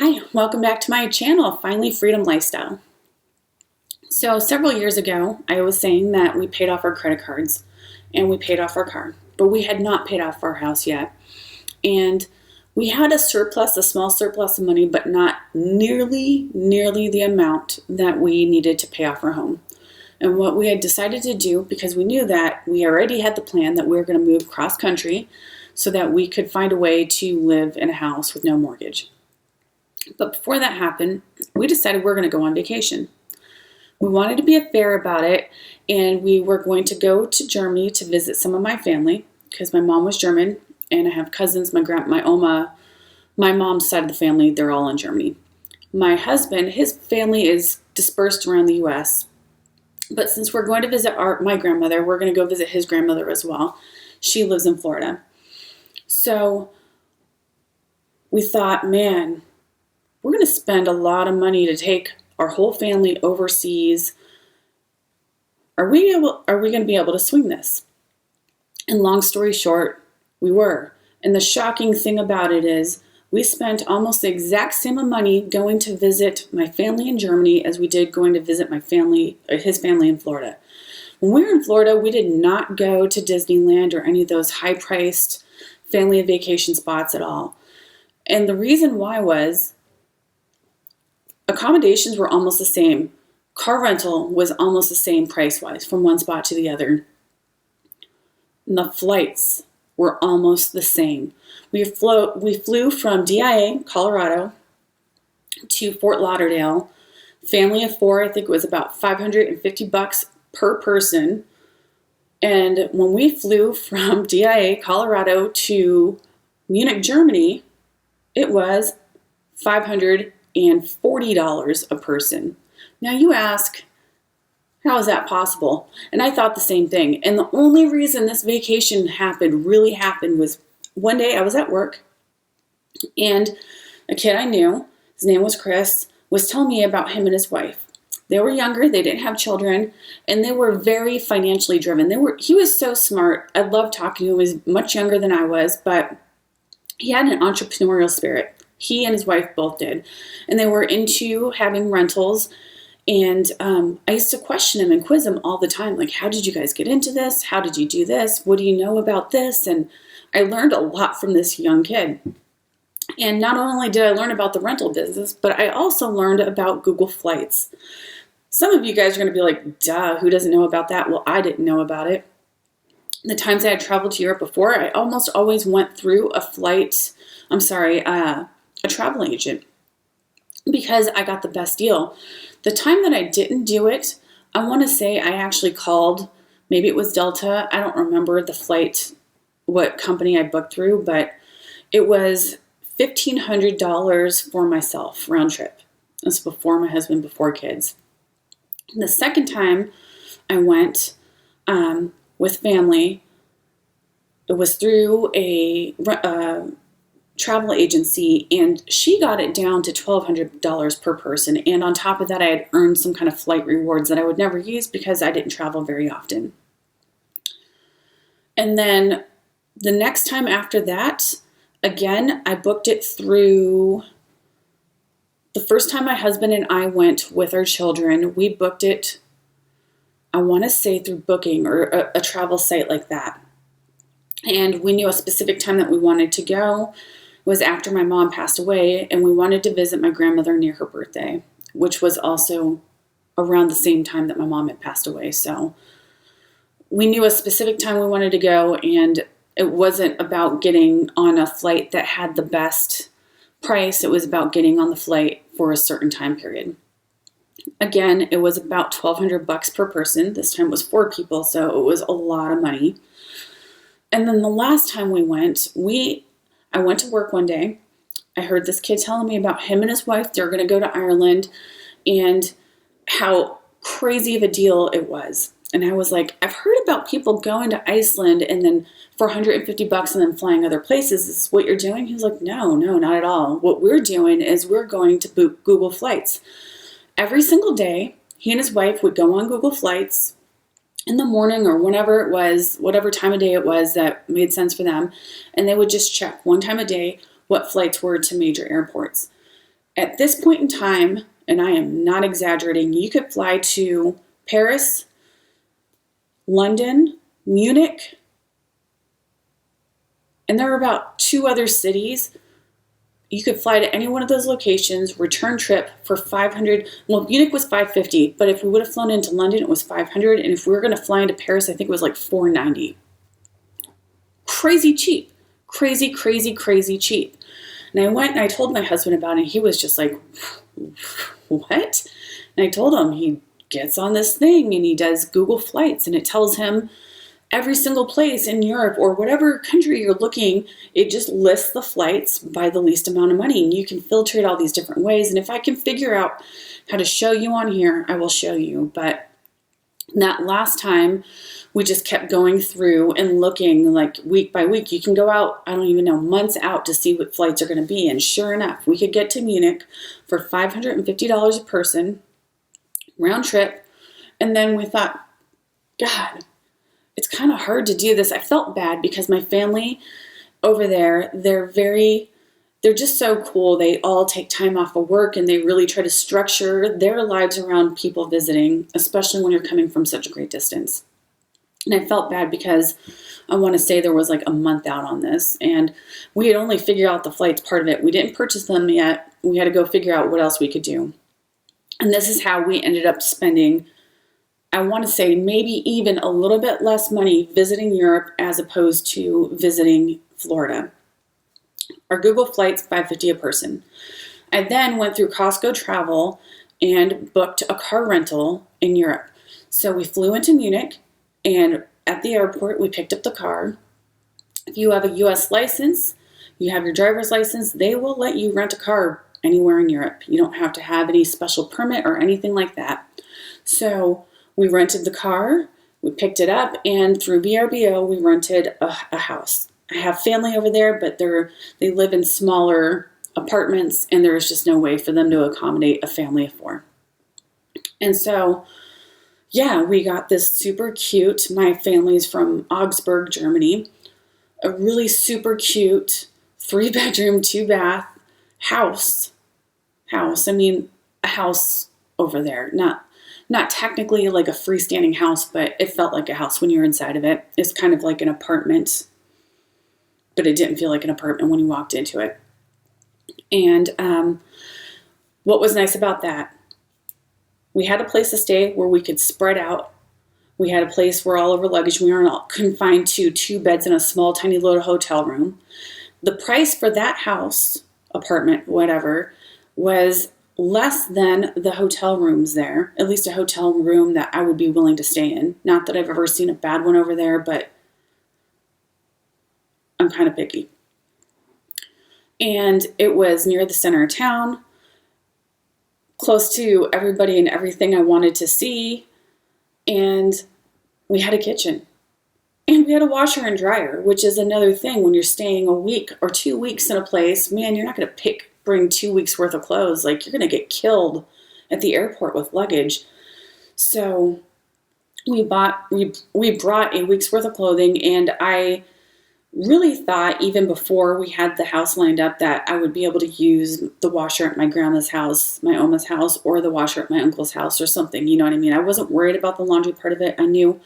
Hi, welcome back to my channel, Finally Freedom Lifestyle. So several years ago, I was saying that we paid off our credit cards and we paid off our car, but we had not paid off our house yet. And we had a surplus, a small surplus of money, but not nearly the amount that we needed to pay off our home. And what we had decided to do, because we knew that we already had the plan that we were going to move cross country so that we could find a way to live in a house with no mortgage. But before that happened, we decided we're going to go on vacation. We wanted to be fair about it, and we were going to go to Germany to visit some of my family because my mom was German, and I have cousins, my Oma, my mom's side of the family, they're all in Germany. My husband, his family is dispersed around the U.S., but since we're going to visit my grandmother, we're going to go visit his grandmother as well. She lives in Florida. So we thought, man, we're going to spend a lot of money to take our whole family overseas. Are we going to be able to swing this? And long story short, we were. And the shocking thing about it is we spent almost the exact same amount of money going to visit my family in Germany as we did going to visit his family in Florida. When we were in Florida, we did not go to Disneyland or any of those high-priced family vacation spots at all. And the reason why was accommodations were almost the same. Car rental was almost the same price-wise from one spot to the other. And the flights were almost the same. We flew from DIA, Colorado, to Fort Lauderdale. Family of four, I think it was about $550 per person. And when we flew from DIA, Colorado to Munich, Germany, it was $540 a person. Now you ask, how is that possible? And I thought the same thing. And the only reason this vacation really happened was one day I was at work and a kid I knew, his name was Chris, was telling me about him and his wife. They were younger, they didn't have children, and they were very financially driven. He was so smart. I loved talking to him. He was much younger than I was, but he had an entrepreneurial spirit. He and his wife both did. And they were into having rentals. And I used to question him and quiz him all the time. Like, how did you guys get into this? How did you do this? What do you know about this? And I learned a lot from this young kid. And not only did I learn about the rental business, but I also learned about Google Flights. Some of you guys are going to be like, duh, who doesn't know about that? Well, I didn't know about it. The times I had traveled to Europe before, I almost always went through a travel agent because I got the best deal. The time that I didn't do it, I want to say I actually called, maybe it was Delta. I don't remember the flight, what company I booked through, but it was $1,500 for myself, round trip. This was before my husband, before kids. The second time I went with family, it was through a travel agency, and she got it down to $1,200 per person. And on top of that, I had earned some kind of flight rewards that I would never use because I didn't travel very often. And then the next time after that, again, I booked it through, the first time my husband and I went with our children, we booked it, I want to say through Booking or a travel site like that. And we knew a specific time that we wanted to go. It was after my mom passed away, and we wanted to visit my grandmother near her birthday, which was also around the same time that my mom had passed away. So we knew a specific time we wanted to go, and it wasn't about getting on a flight that had the best price. It was about getting on the flight for a certain time period. Again, it was about $1,200 per person. This time it was 4 people, so it was a lot of money. And then the last time we went, I went to work one day. I heard this kid telling me about him and his wife. They're going to go to Ireland and how crazy of a deal it was. And I was like, I've heard about people going to Iceland and then for $150 and then flying other places. Is this what you're doing? He was like, no, not at all. What we're doing is we're going to book Google Flights. Every single day, he and his wife would go on Google Flights in the morning or whenever it was, whatever time of day it was that made sense for them. And they would just check one time a day what flights were to major airports. At this point in time, and I am not exaggerating, you could fly to Paris, London, Munich, and there are about 2 other cities. You could fly to any one of those locations, return trip for 500. Well, Munich was 550, but if we would have flown into London, it was 500. And if we were going to fly into Paris, I think it was like 490. Crazy cheap. Crazy, crazy, crazy cheap. And I went and I told my husband about it. And he was just like, what? And I told him he gets on this thing and he does Google Flights and it tells him every single place in Europe or whatever country you're looking, it just lists the flights by the least amount of money. And you can filter it all these different ways. And if I can figure out how to show you on here, I will show you. But that last time, we just kept going through and looking like week by week. You can go out, I don't even know, months out to see what flights are going to be. And sure enough, we could get to Munich for $550 a person, round trip. And then we thought, God, it's kind of hard to do this. I felt bad because my family over there, they're just so cool. They all take time off of work and they really try to structure their lives around people visiting, especially when you're coming from such a great distance. And I felt bad because I want to say there was like a month out on this and we had only figured out the flights part of it. We didn't purchase them yet. We had to go figure out what else we could do. And this is how we ended up spending, I want to say maybe even a little bit less money visiting Europe as opposed to visiting Florida. Our Google Flights, $550 a person. I then went through Costco Travel and booked a car rental in Europe. So we flew into Munich and at the airport we picked up the car. If you have a US license, you have your driver's license, they will let you rent a car anywhere in Europe. You don't have to have any special permit or anything like that. So we rented the car, we picked it up, and through VRBO, we rented a house. I have family over there, but they live in smaller apartments, and there is just no way for them to accommodate a family of 4. And so, yeah, we got this super cute, my family's from Augsburg, Germany, a really super cute 3-bedroom, 2-bath house. I mean, a house over there, not technically like a freestanding house, but it felt like a house when you're inside of it. It's kind of like an apartment, but it didn't feel like an apartment when you walked into it. And what was nice about that, we had a place to stay where we could spread out. We had a place where all of our luggage, we weren't all confined to 2 beds in a small, tiny little hotel room. The price for that house, apartment, whatever, was less than the hotel rooms there, at least a hotel room that I would be willing to stay in. Not that I've ever seen a bad one over there, but I'm kind of picky. And it was near the center of town, close to everybody and everything I wanted to see. And we had a kitchen. And we had a washer and dryer, which is another thing when you're staying a week or 2 weeks in a place. Man, you're not going to bring 2 weeks worth of clothes. Like, you're going to get killed at the airport with luggage. So we brought a week's worth of clothing, and I really thought even before we had the house lined up that I would be able to use the washer at my grandma's house, my Oma's house, or the washer at my uncle's house or something. You know what I mean? I wasn't worried about the laundry part of it. I knew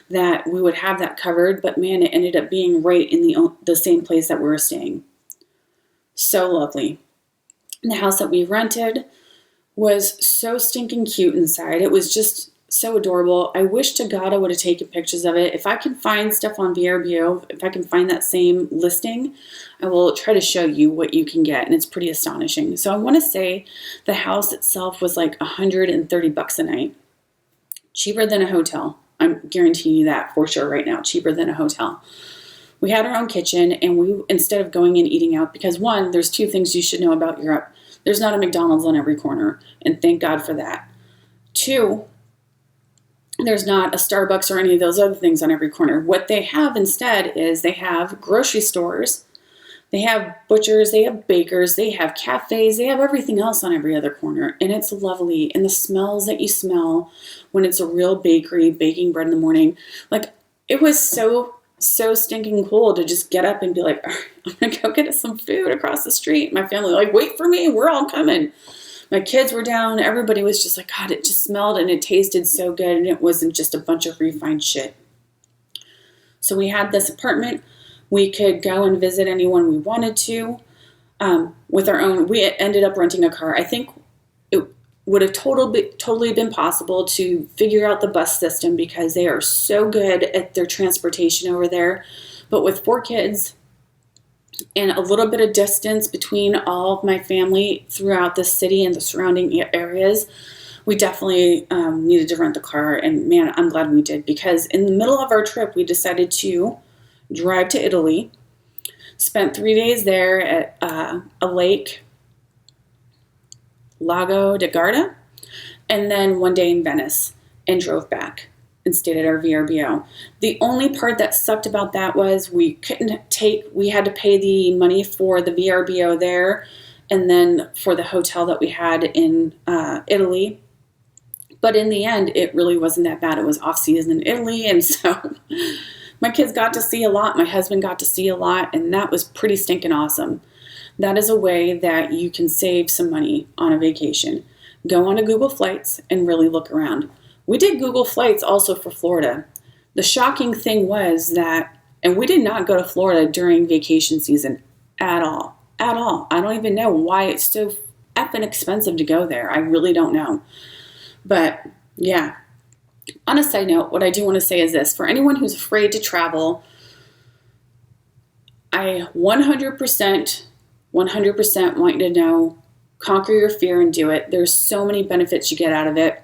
that we would have that covered, but man, it ended up being right in the same place that we were staying. So lovely. The house that we rented was so stinking cute inside. It was just so adorable. I wish to God I would have taken pictures of it. If I can find stuff on VRBO, if I can find that same listing, I will try to show you what you can get, and it's pretty astonishing. So I want to say the house itself was like $130 a night. Cheaper than a hotel. I'm guaranteeing you that for sure right now. Cheaper than a hotel. We had our own kitchen, and we, instead of going and eating out, because one, there's 2 things you should know about Europe. There's not a McDonald's on every corner, and thank God for that. 2, there's not a Starbucks or any of those other things on every corner. What they have instead is they have grocery stores, they have butchers, they have bakers, they have cafes, they have everything else on every other corner. And it's lovely. And the smells that you smell when it's a real bakery baking bread in the morning, like, it was so so stinking cool to just get up and be like, I'm going to go get us some food across the street. My family like, wait for me. We're all coming. My kids were down. Everybody was just like, God, it just smelled and it tasted so good. And it wasn't just a bunch of refined shit. So we had this apartment. We could go and visit anyone we wanted to with our own. We ended up renting a car. I think it would have totally been possible to figure out the bus system because they are so good at their transportation over there. But with 4 kids and a little bit of distance between all of my family throughout the city and the surrounding areas, we definitely needed to rent the car. And man, I'm glad we did, because in the middle of our trip, we decided to drive to Italy, spent 3 days there at a lake, Lago di Garda, and then 1 day in Venice, and drove back and stayed at our VRBO. The only part that sucked about that was we had to pay the money for the VRBO there and then for the hotel that we had in Italy. But in the end, it really wasn't that bad. It was off season in Italy, and so my kids got to see a lot. My husband got to see a lot, and that was pretty stinking awesome. That is a way that you can save some money on a vacation. Go on to Google Flights and really look around. We did Google Flights also for Florida. The shocking thing was that, and we did not go to Florida during vacation season at all. At all. I don't even know why it's so effing expensive to go there. I really don't know. But yeah. On a side note, what I do want to say is this. For anyone who's afraid to travel, I 100% want you to know, conquer your fear and do it. There's so many benefits you get out of it.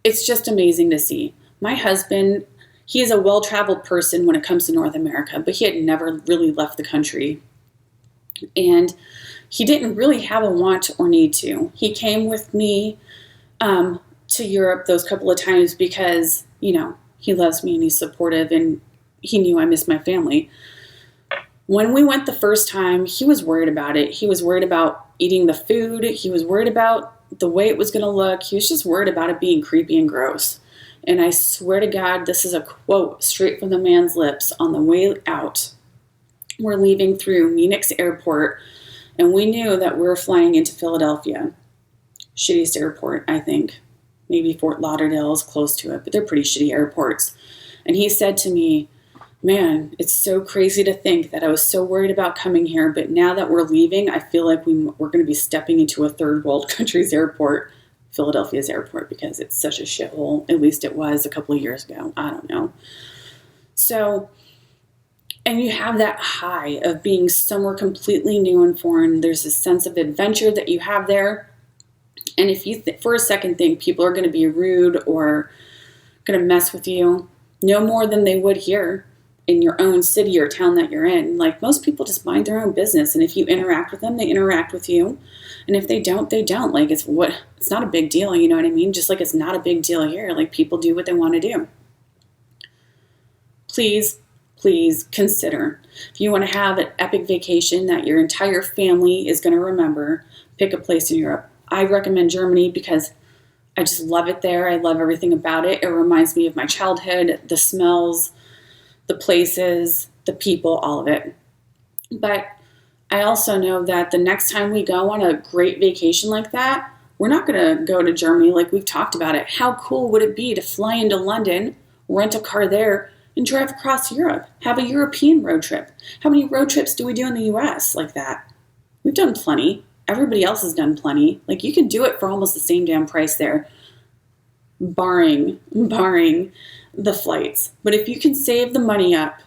It's just amazing to see. My husband, he is a well-traveled person when it comes to North America, but he had never really left the country. And he didn't really have a want or need to. He came with me to Europe those couple of times because, you know, he loves me and he's supportive and he knew I missed my family. When we went the first time, he was worried about it. He was worried about eating the food. He was worried about the way it was going to look. He was just worried about it being creepy and gross. And I swear to God, this is a quote straight from the man's lips. On the way out, we're leaving through Munich's airport, and we knew that we were flying into Philadelphia. Shittiest airport, I think. Maybe Fort Lauderdale is close to it, but they're pretty shitty airports. And he said to me, man, it's so crazy to think that I was so worried about coming here, but now that we're leaving, I feel like we're going to be stepping into a third world country's airport, Philadelphia's airport, because it's such a shithole. At least it was a couple of years ago. I don't know. So, and you have that high of being somewhere completely new and foreign. There's a sense of adventure that you have there. And if you for a second think people are going to be rude or going to mess with you, no more than they would here in your own city or town that you're in. Like, most people just mind their own business. And if you interact with them, they interact with you. And if they don't, they don't. Like, it's not a big deal. You know what I mean? Just like it's not a big deal here. Like, people do what they want to do. Please consider, if you want to have an epic vacation that your entire family is going to remember, pick a place in Europe. I recommend Germany because I just love it there. I love everything about it. It reminds me of my childhood, the smells, the places, the people, all of it. But I also know that the next time we go on a great vacation like that, we're not going to go to Germany like we've talked about it. How cool would it be to fly into London, rent a car there, and drive across Europe? Have a European road trip. How many road trips do we do in the U.S. like that? We've done plenty. Everybody else has done plenty. Like, you can do it for almost the same damn price there, barring the flights. But if you can save the money up,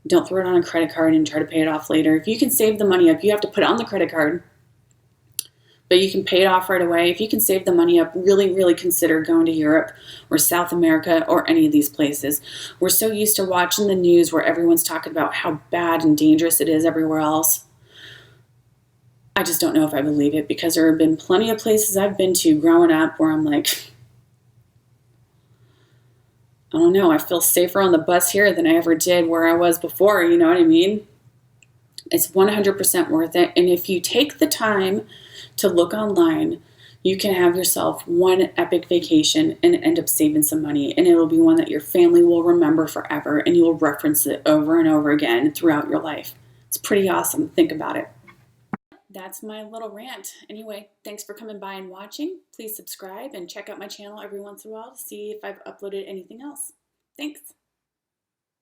don't throw it on a credit card and try to pay it off later. If you can save the money up, you have to put it on the credit card, but you can pay it off right away. If you can save the money up, really consider going to Europe or South America or any of these places. We're so used to watching the news where everyone's talking about how bad and dangerous it is everywhere else. I just don't know if I believe it, because there have been plenty of places I've been to growing up where I'm like, I don't know, I feel safer on the bus here than I ever did where I was before, you know what I mean? It's 100% worth it. And if you take the time to look online, you can have yourself one epic vacation and end up saving some money, and it'll be one that your family will remember forever, and you'll reference it over and over again throughout your life. It's pretty awesome. Think about it. That's my little rant. Anyway, thanks for coming by and watching. Please subscribe and check out my channel every once in a while to see if I've uploaded anything else. Thanks.